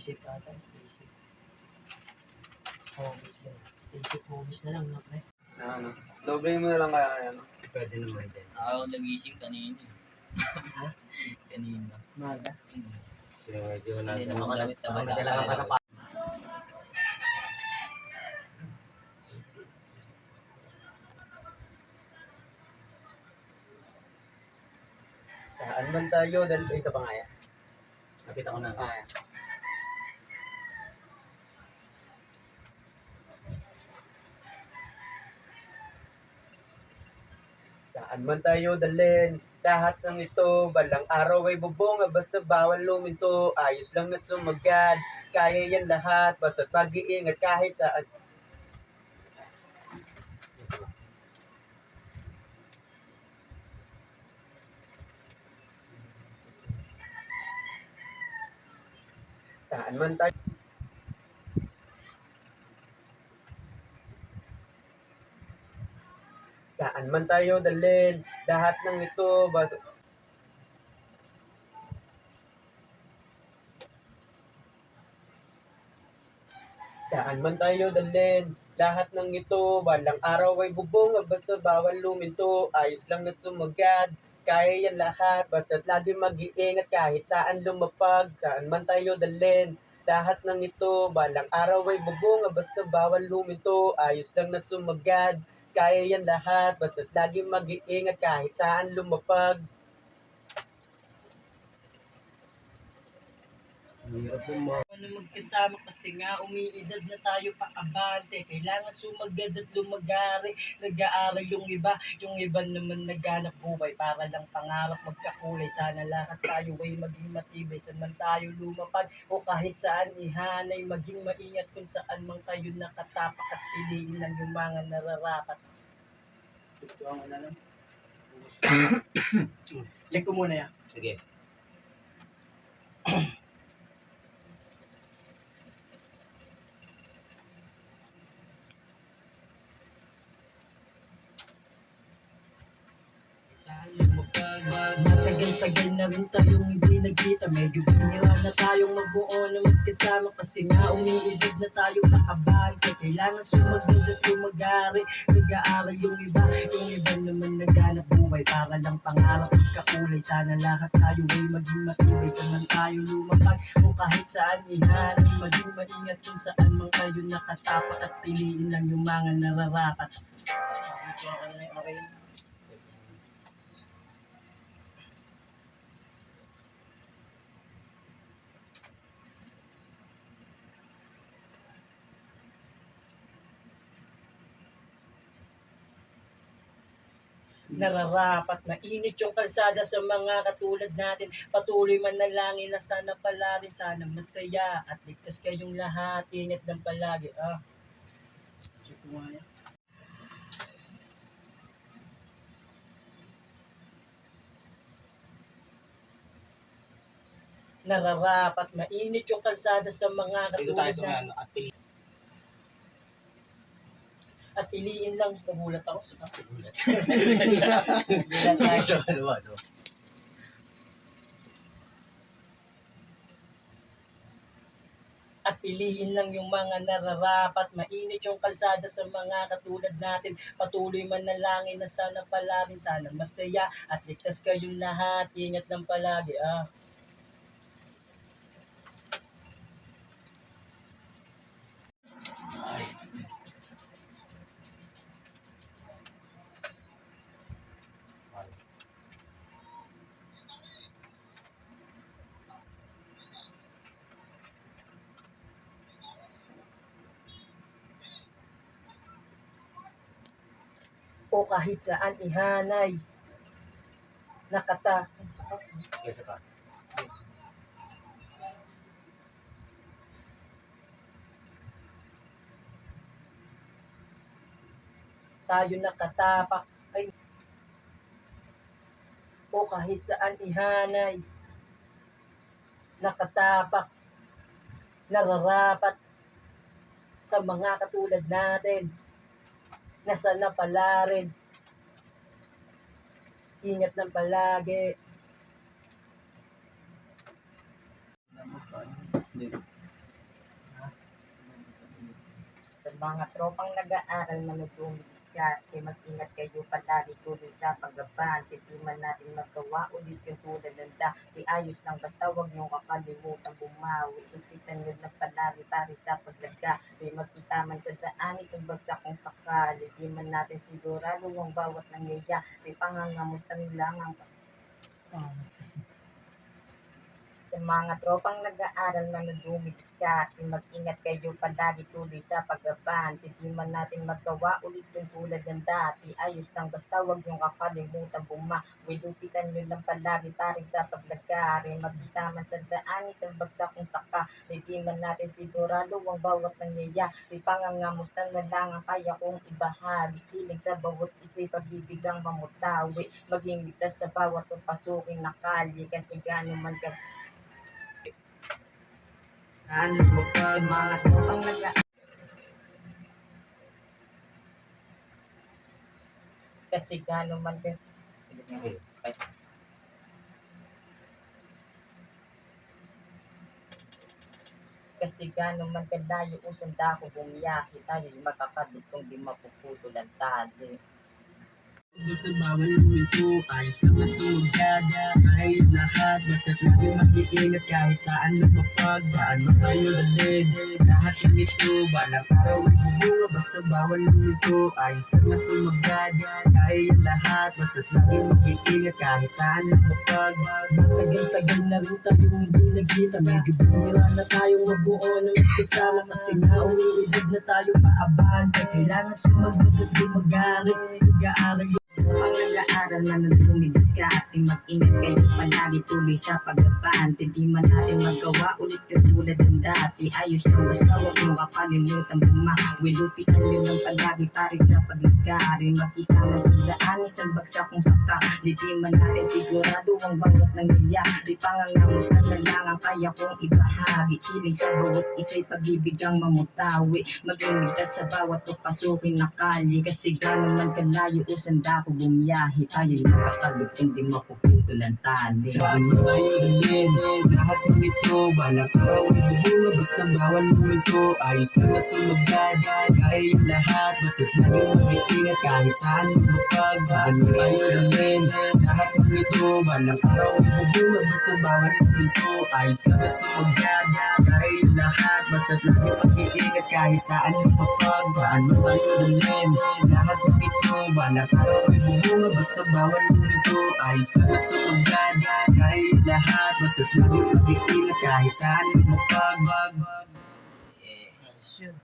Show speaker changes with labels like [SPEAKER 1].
[SPEAKER 1] safe ata, stay safe. Hobbies yan. Stay safe hobbies na lang, no, pre?
[SPEAKER 2] Na ano, doble mo na lang kaya ano.
[SPEAKER 3] Pwede naman din.
[SPEAKER 4] Ako nagising kanina.
[SPEAKER 1] Ha?
[SPEAKER 4] Kanina.
[SPEAKER 1] Maga.
[SPEAKER 3] Kasi medyo
[SPEAKER 4] Hindi
[SPEAKER 3] nag-
[SPEAKER 4] naman gamit na basa.
[SPEAKER 3] Talaga ka sa pa.
[SPEAKER 2] Saan man tayo, dahil isa pa nga yan.
[SPEAKER 3] Nakita ko na.
[SPEAKER 2] Ah, saan man tayo dalhin, lahat ng ito, balang araw ay bubong, basta bawal luminto, ayos lang na sumagad, kaya yan lahat, basta't pag-iingat kahit saan. Saan man tayo, saan man tayo dalhin, lahat ng ito, basta saan man tayo dalhin, lahat ng ito, balang araw ay bubong, basta bawal luminto, ayos lang na sumagad, kaya yan lahat, basta't lagi mag-iingat kahit saan lumapag, saan man tayo dalhin, lahat ng ito, balang araw ay bubong, basta bawal luminto, ayos lang na sumagad, kaya yan lahat, basta't lagi mag-iingat kahit saan lumapag.
[SPEAKER 3] Hirap yung mga...
[SPEAKER 1] Na magkasama kasi nga umiidad na tayo paabante. Kailangan sumagad at lumagari. Nag-aaral yung iba naman naghanap buhay para lang pangarap magkakulay. Sana lahat tayo ay maging matibay. Saan man tayo lumapag o kahit saan ihanay. Maging maingat kung saan man kayo nakatapak at piliin lang yung mga nararapat. Ito ang ano lang. Check ko muna yan.
[SPEAKER 3] Sige.
[SPEAKER 1] Matagal-tagal na rin tayong hindi nagkita. Medyo bihira na tayong magbuo na magkasama. Kasi nga umiibig na tayo paabante. Kailangan sumagad at lumagari. Nag-aaral yung iba naman naghanap buhay para lang pangarap at kakulay. Sana lahat tayo ay maging matibay. Saan man tayo lumapag o kahit saan ihanay. Maging maingat kung saan man kayo nakatapak at piliin lang yung mga nararapat. Okay. Nararapat, mainit yung kalsada sa mga katulad natin. Patuloy manalangin na sana pala rin, sana masaya at ligtas kayong lahat. Ingat lang palagi. Check mo nga yan. Nararapat, mainit yung kalsada sa mga
[SPEAKER 3] Dito
[SPEAKER 1] katulad
[SPEAKER 3] tayo sa
[SPEAKER 1] natin.
[SPEAKER 3] ano, at pili.
[SPEAKER 1] At piliin lang, nagulat ako. Sa
[SPEAKER 3] Gulat.
[SPEAKER 1] Nagulat sa akin.
[SPEAKER 3] So.
[SPEAKER 1] At piliin lang yung mga nararapat. Mainit yung kalsada sa mga katulad natin. Patuloy manalangin na sana pala rin, sana masaya at ligtas kayong lahat. Ingat lang palagi. O kahit saan ihanay.
[SPEAKER 3] Kesa pa.
[SPEAKER 1] Tayo nakatapak. O kahit saan ihanay. Nakatapak. Nararapat. Sa mga katulad natin. Nasa na pala rin. Ingat lang palagi.
[SPEAKER 5] Mga tropang nag-aaral manutumiskarte, mag-ingat kayo palagi tuloy sa pagabante. Di man natin magawa ulit yung tulad ng dati. Ayos lang basta wag niyong kakalimutan bumawi. Ipitan nyo na palagi pari sa paglaga. Di magkita man sa daan, isang bagsak kung sakali. Di man natin sigurado ang bawat nangyayari. Pangangamusta lang ang sa mga tropang nag-aaral na nadumidiskarte, mag-ingat kayo palagi tuloy sa pagabante. Di man natin magawa ulit yung tulad ng dati. Ayos lang basta wag yung kakalimutan bumawi. Lupitan nyo lang palagi pari sa paglagari. Magkita man sa daan, isang bagsak kung saka. Di man natin sigurado ang bawat nangyayari. Pangangamusta na lang ang kaya kong ibahagi. Kilig sa bawat isip, pagbibigang mamutawi. Maging ligtas sa bawat pasukin na kalye. Kasi gano'n man ka
[SPEAKER 2] Ano mo
[SPEAKER 5] sa
[SPEAKER 2] pag
[SPEAKER 5] mga tropang kasi gano'n man ka kasi gano'n man kadayo usang dako bumiyahe tayo'y makakadugtong di mapuputol ang tali.
[SPEAKER 2] Basta bawal lumito, ayos lang na sumugad. Kahit lahat, basta't lagi mag-iingat kahit saan lumapag, saan man tayo dalhin. Lahat ng ito, balang araw ay bubunga, basta bawal lumito, ayos lang na sumugad. Kahit lahat, basta't lagi mag-iingat kahit saan lumapag.
[SPEAKER 1] Matagal-tagal na rin tayong hindi nagkita. Medyo bihira na tayong mabuo na magkasama. Kasi nga umiibig na tayo paabante. Kailangan sumagot at lumagari. Nag-aaral
[SPEAKER 5] Ang nag-aaral na nadumidiskarte, mag-ingat kayo palagi tuloy sa pagabante. Di man natin magawa ulit yung tulad ng dati. Ayos lang basta wag nyo kakalimutan bumawi. Lupitan nyo lang palagi pari sa paglagari. Makita na sa daan, isang bagsak kung saka. Di man natin sigurado ang bawat nangyayari. Pangangamusta na lang ang kaya kong ibahagi. Kilig sa bawat isa'y pag-ibigang mamutawi. Maging ligtas sa bawat pasukin na kalye. Kasi gano'n man kalayo usang dako bumiyahe tayo'y makakadugtong di mapuputol ang tali.
[SPEAKER 2] Saan mo tayo dalhin? Lahat ng ito, balang araw ay bubunga, basta bawal lumito, ayos lang na sumagad. Kaya yung lahat, basta't lagi mag-iingat kahit saan lumapag. Saan mo tayo dalhin? Lahat ng ito, balang araw ay bubunga, basta bawal lumito, ayos lang na sumagad. Kaya yung lahat, basta't lagi mag-iingat kahit saan lumapag. Saan mo tayo dalhin? Lahat ng ito, balang araw ay bubunga, basta bawal lumito, ayos lang na sumagad. Kaya yung lahat, basta't lagi mag-iingat kahit saan lumapag.
[SPEAKER 4] eh,